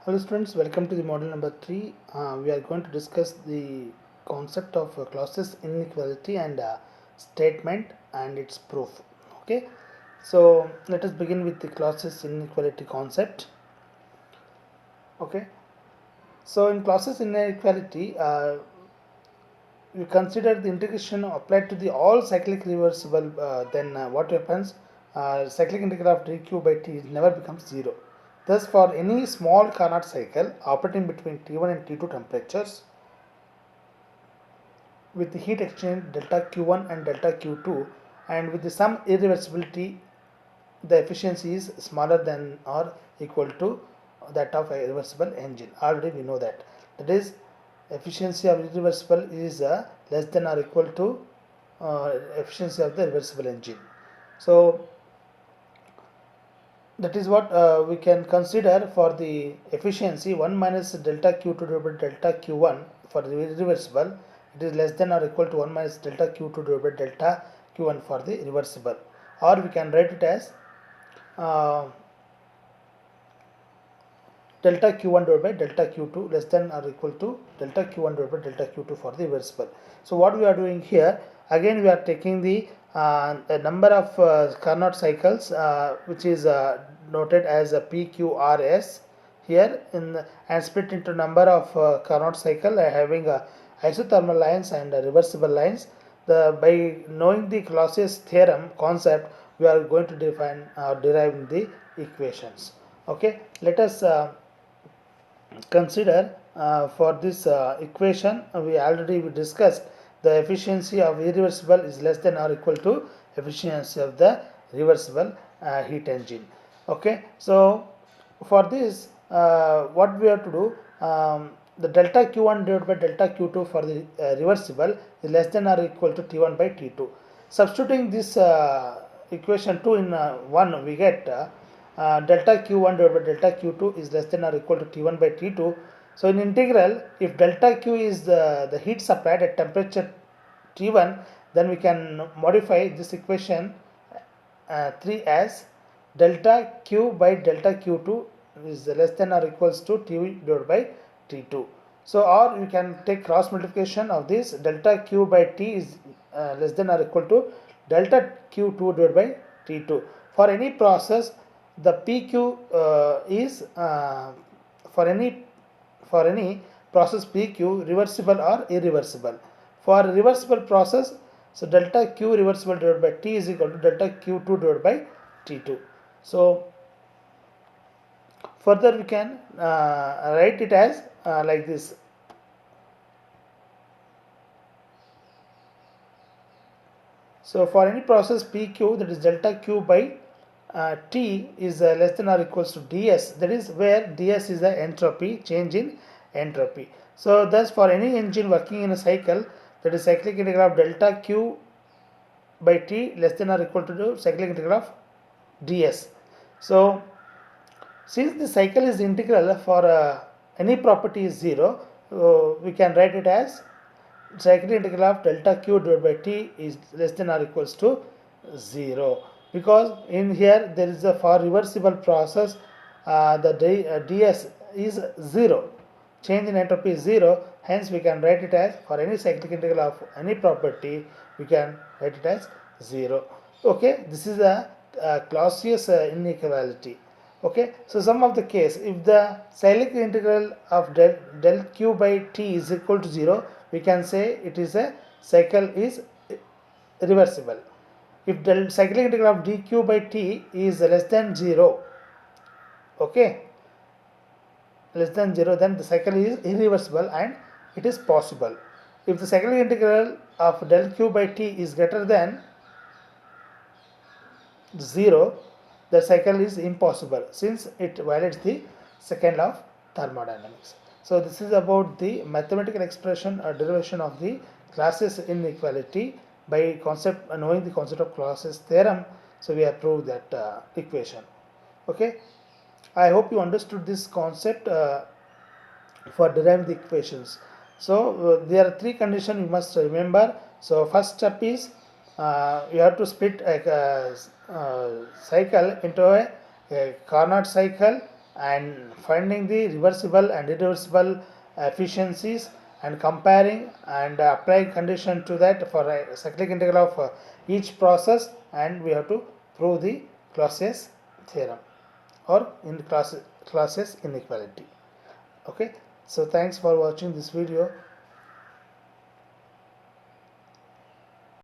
Hello students, welcome to the model number 3. We are going to discuss the concept of Clausius inequality and statement and its proof. Okay, so let us begin with the Clausius inequality concept. Okay, so in Clausius inequality, we consider the integration applied to the all cyclic reversible, then what happens? Cyclic integral of dq by t never becomes 0. Thus, for any small Carnot cycle operating between T1 and T2 temperatures with the heat exchange delta Q1 and delta Q2 and with the some irreversibility, the efficiency is smaller than or equal to that of a reversible engine. Already we know that. That is, efficiency of irreversible is less than or equal to efficiency of the reversible engine. So that is what we can consider for the efficiency 1 minus delta q2 divided by delta q1 for the reversible. It is less than or equal to 1 minus delta q2 divided by delta q1 for the reversible, or we can write it as uh, delta q1 divided by delta q2 less than or equal to delta q1 divided by delta q2 for the reversible. So what we are doing here, again we are taking the a number of Carnot cycles which is noted as a PQRS here and split into number of Carnot cycle having isothermal lines and reversible lines. By knowing the Clausius theorem concept, we are going to define derive the equations. Okay, let us consider for this equation. We already discussed the efficiency of irreversible is less than or equal to efficiency of the reversible heat engine. Okay, so for this what we have to do, the delta q1 divided by delta q2 for the reversible is less than or equal to t1 by t2. Substituting this equation 2 in 1, we get delta q1 divided by delta q2 is less than or equal to t1 by t2. So in integral, if delta q is the heat supplied at temperature t1, then we can modify this equation 3 as delta q by delta q2 is less than or equals to t divided by t2. So or you can take cross multiplication of this delta q by t is less than or equal to delta q2 divided by t2. For any process, the pq is for any process pq reversible or irreversible. For reversible process, so delta q reversible divided by t is equal to delta q2 divided by t2. So further we can write it as like this. So for any process pq, that is delta q by T is less than or equals to ds, that is where ds is the entropy, change in entropy. So thus for any engine working in a cycle, that is cyclic integral of delta q by t less than or equal to cyclic integral of ds. So since the cycle is integral for any property is 0, we can write it as cyclic integral of delta q divided by t is less than or equals to 0, because in here there is a for reversible process the ds is 0, change in entropy is 0, hence we can write it as for any cyclic integral of any property we can write it as 0. Okay, this is a Clausius inequality. Okay, so some of the case, if the cyclic integral of del q by t is equal to 0, we can say it is a cycle is reversible. If the cyclic integral of dq by t is less than 0, okay, less than 0, then the cycle is irreversible and it is possible. If the cyclic integral of del q by t is greater than 0, the cycle is impossible since it violates the second law of thermodynamics. So this is about the mathematical expression or derivation of the Clausius inequality by concept knowing the concept of Clausius theorem. So we have proved that equation. Okay, I hope you understood this concept for deriving the equations. So there are three conditions you must remember. So first step is you have to split a cycle into a Carnot cycle and finding the reversible and irreversible efficiencies and comparing and applying condition to that for a cyclic integral of each process, and we have to prove the Clausius theorem or in Clausius inequality. Okay, so thanks for watching this video.